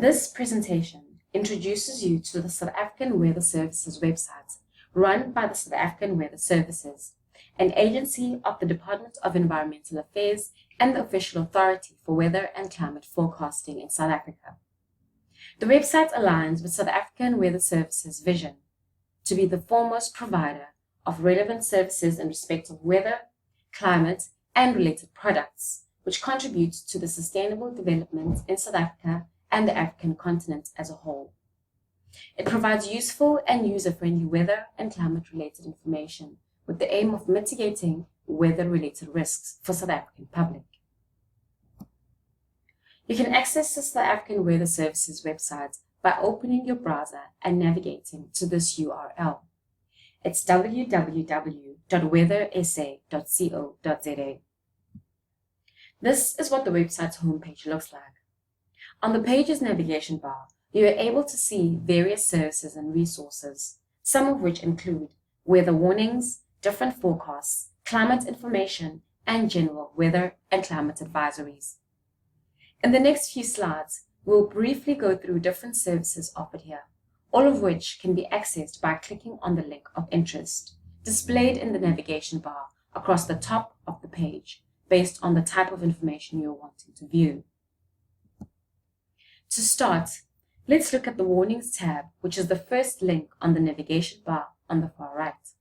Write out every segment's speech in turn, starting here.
This presentation introduces you to the South African Weather Services website, run by the South African Weather Services, an agency of the Department of Environmental Affairs and the official authority for weather and climate forecasting in South Africa. The website aligns with South African Weather Services' vision to be the foremost provider of relevant services in respect of weather, climate, and related products, which contribute to the sustainable development in South Africa and the African continent as a whole. It provides useful and user-friendly weather and climate-related information with the aim of mitigating weather-related risks for South African public. You can access the South African Weather Services website by opening your browser and navigating to this URL. It's www.weathersa.co.za. This is what the website's homepage looks like. On the page's navigation bar, you are able to see various services and resources, some of which include weather warnings, different forecasts, climate information, and general weather and climate advisories. In the next few slides, we'll briefly go through different services offered here, all of which can be accessed by clicking on the link of interest, displayed in the navigation bar across the top of the page, based on the type of information you're wanting to view. To start, let's look at the Warnings tab, which is the first link on the navigation bar on the far right.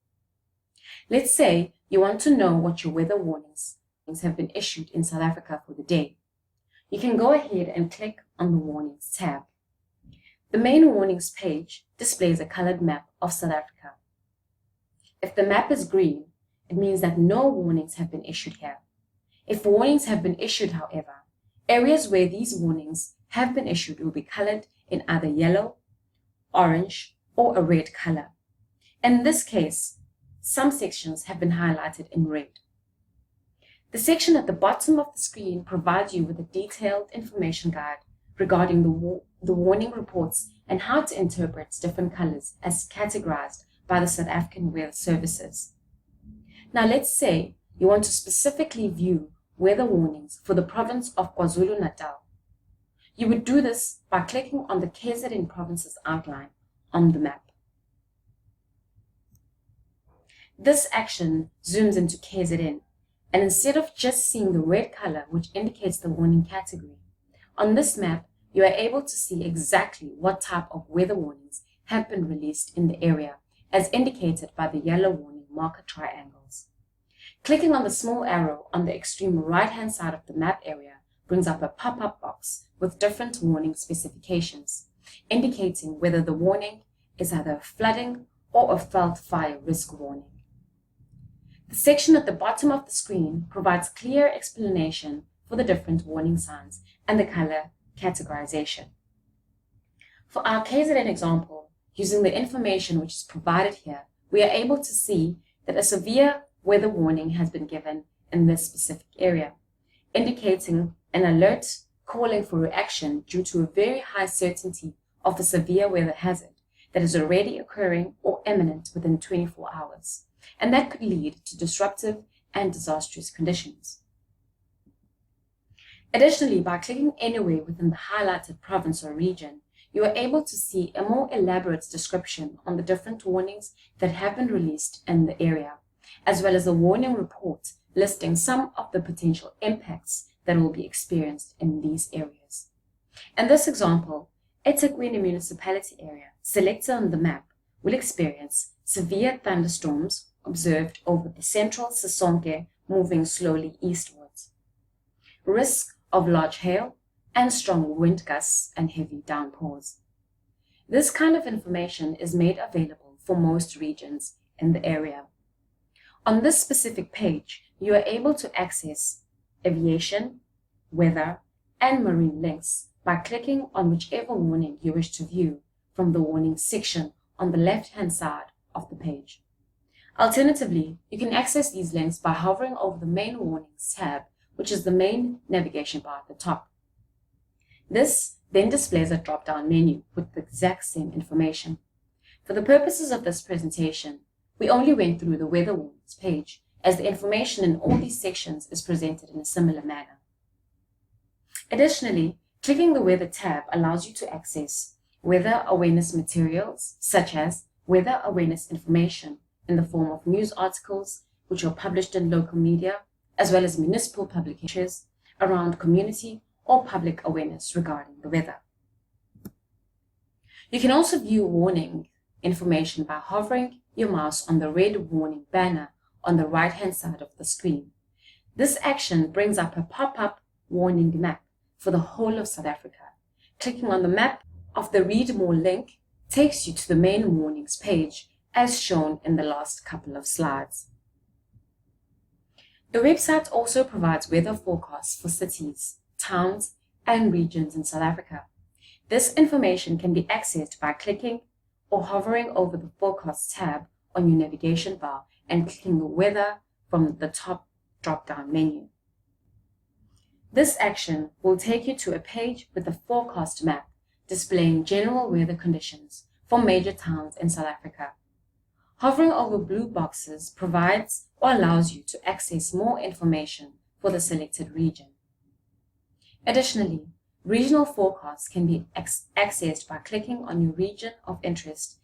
Let's say you want to know what your weather warnings have been issued in South Africa for the day. You can go ahead and click on the Warnings tab. The main Warnings page displays a colored map of South Africa. If the map is green, it means that no warnings have been issued here. If warnings have been issued, however, areas where these warnings have been issued will be colored in either yellow, orange, or a red color. In this case, some sections have been highlighted in red. The section at the bottom of the screen provides you with a detailed information guide regarding the warning reports and how to interpret different colors as categorized by the South African Weather Services. Now let's say you want to specifically view weather warnings for the province of KwaZulu-Natal. You would do this by clicking on the KZN province's outline on the map. This action zooms into KZN, and instead of just seeing the red color which indicates the warning category, on this map you are able to see exactly what type of weather warnings have been released in the area, as indicated by the yellow warning marker triangles. Clicking on the small arrow on the extreme right-hand side of the map area brings up a pop-up box with different warning specifications, indicating whether the warning is either a flooding or a felt fire risk warning. The section at the bottom of the screen provides clear explanation for the different warning signs and the color categorization. For our KZN example, using the information which is provided here, we are able to see that a severe weather warning has been given in this specific area, indicating an alert calling for reaction due to a very high certainty of a severe weather hazard that is already occurring or imminent within 24 hours, and that could lead to disruptive and disastrous conditions. Additionally, by clicking anywhere within the highlighted province or region, you are able to see a more elaborate description on the different warnings that have been released in the area, as well as a warning report listing some of the potential impacts that will be experienced in these areas. In this example, eThekwini municipality area, selected on the map, will experience severe thunderstorms observed over the central Sisonke moving slowly eastwards, risk of large hail, and strong wind gusts and heavy downpours. This kind of information is made available for most regions in the area. On this specific page, you are able to access aviation, weather, and marine links by clicking on whichever warning you wish to view from the warning section on the left-hand side of the page. Alternatively, you can access these links by hovering over the main warnings tab, which is the main navigation bar at the top. This then displays a drop-down menu with the exact same information. For the purposes of this presentation, we only went through the weather warnings page, as the information in all these sections is presented in a similar manner. Additionally, Clicking the Weather tab allows you to access weather awareness materials, such as weather awareness information in the form of news articles, which are published in local media, as well as municipal publications around community or public awareness regarding the weather. You can also view warning information by hovering your mouse on the red warning banner on the right-hand side of the screen. This action brings up a pop-up warning map for the whole of South Africa. Clicking on the map of the Read More link takes you to the main warnings page, as shown in the last couple of slides. The website also provides weather forecasts for cities, towns, and regions in South Africa. This information can be accessed by clicking or hovering over the Forecast tab on your navigation bar and clicking the Weather from the top drop-down menu. This action will take you to a page with a forecast map displaying general weather conditions for major towns in South Africa. Hovering over blue boxes provides or allows you to access more information for the selected region. Additionally, regional forecasts can be accessed by clicking on your region of interest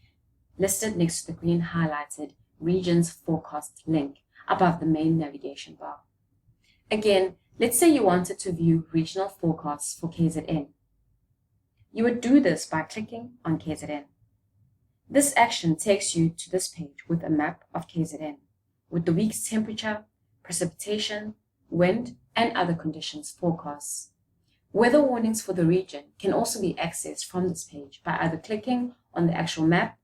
listed next to the green highlighted Regions Forecast link above the main navigation bar. Again, let's say you wanted to view regional forecasts for KZN. You would do this by clicking on KZN. This action takes you to this page with a map of KZN, with the week's temperature, precipitation, wind, and other conditions forecasts. Weather warnings for the region can also be accessed from this page by either clicking on the actual map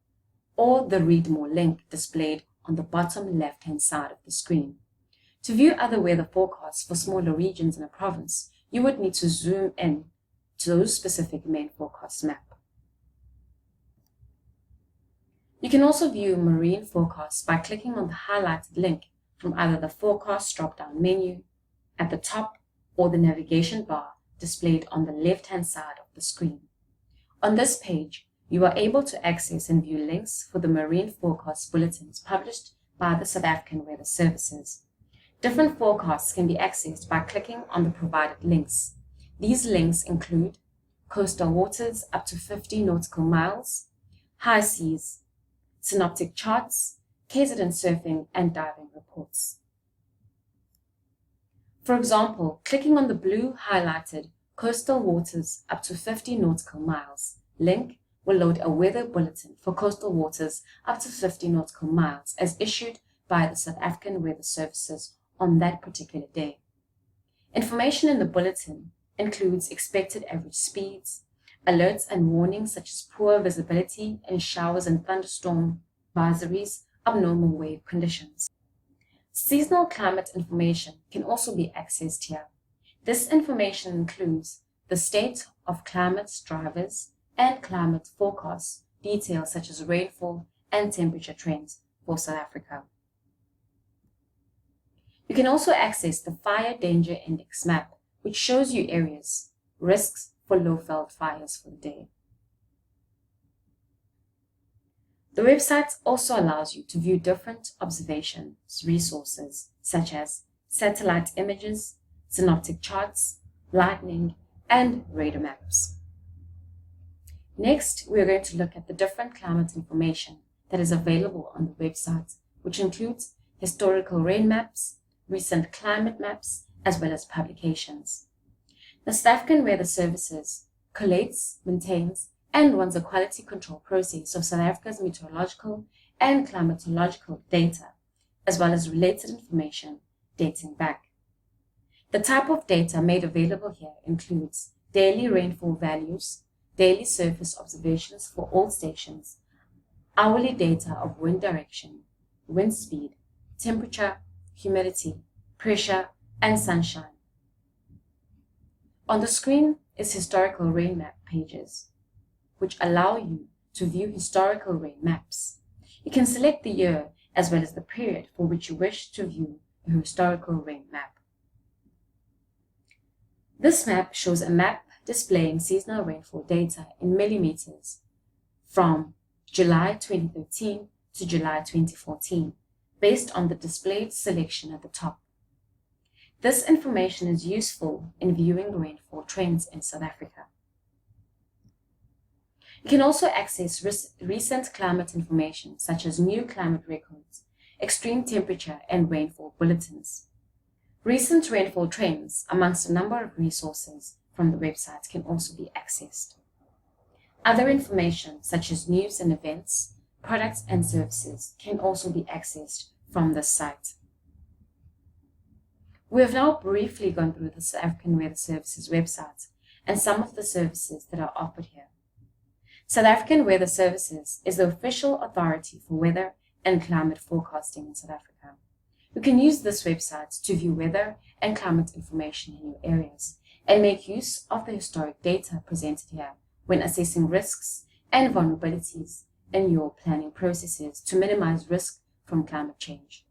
or the Read More link displayed on the bottom left-hand side of the screen. To view other weather forecasts for smaller regions in a province, you would need to zoom in to those specific main forecast map. You can also view marine forecasts by clicking on the highlighted link from either the Forecast drop-down menu at the top or the navigation bar displayed on the left-hand side of the screen. On this page, you are able to access and view links for the marine forecast bulletins published by the South African Weather Services. Different forecasts can be accessed by clicking on the provided links. These links include coastal waters up to 50 nautical miles, high seas, synoptic charts, KZN surfing and diving reports. For example, clicking on the blue highlighted coastal waters up to 50 nautical miles link will load a weather bulletin for coastal waters up to 50 nautical miles as issued by the South African Weather Services on that particular day. Information in the bulletin includes expected average speeds, alerts and warnings such as poor visibility and showers and thunderstorm advisories, abnormal wave conditions. Seasonal climate information can also be accessed here. This information includes the state of climate drivers and climate forecasts, details such as rainfall and temperature trends for South Africa. You can also access the Fire Danger Index map, which shows you areas, risks for low-felt fires for the day. The website also allows you to view different observations resources, such as satellite images, synoptic charts, lightning, and radar maps. Next, we are going to look at the different climate information that is available on the website, which includes historical rain maps, recent climate maps, as well as publications. The South African Weather Services collates, maintains, and runs a quality control process of South Africa's meteorological and climatological data, as well as related information dating back. The type of data made available here includes daily rainfall values, daily surface observations for all stations, hourly data of wind direction, wind speed, temperature, humidity, pressure, and sunshine. On the screen is historical rain map pages, which allow you to view historical rain maps. You can select the year as well as the period for which you wish to view a historical rain map. This map shows a map displaying seasonal rainfall data in millimeters from July 2013 to July 2014, based on the displayed selection at the top. This information is useful in viewing rainfall trends in South Africa. You can also access recent climate information such as new climate records, extreme temperature and rainfall bulletins. Recent rainfall trends amongst a number of resources from the website can also be accessed. Other information such as news and events, products and services can also be accessed from this site. We have now briefly gone through the South African Weather Services website and some of the services that are offered here. South African Weather Services is the official authority for weather and climate forecasting in South Africa. You can use this website to view weather and climate information in your areas and make use of the historic data presented here when assessing risks and vulnerabilities in your planning processes to minimize risk from climate change.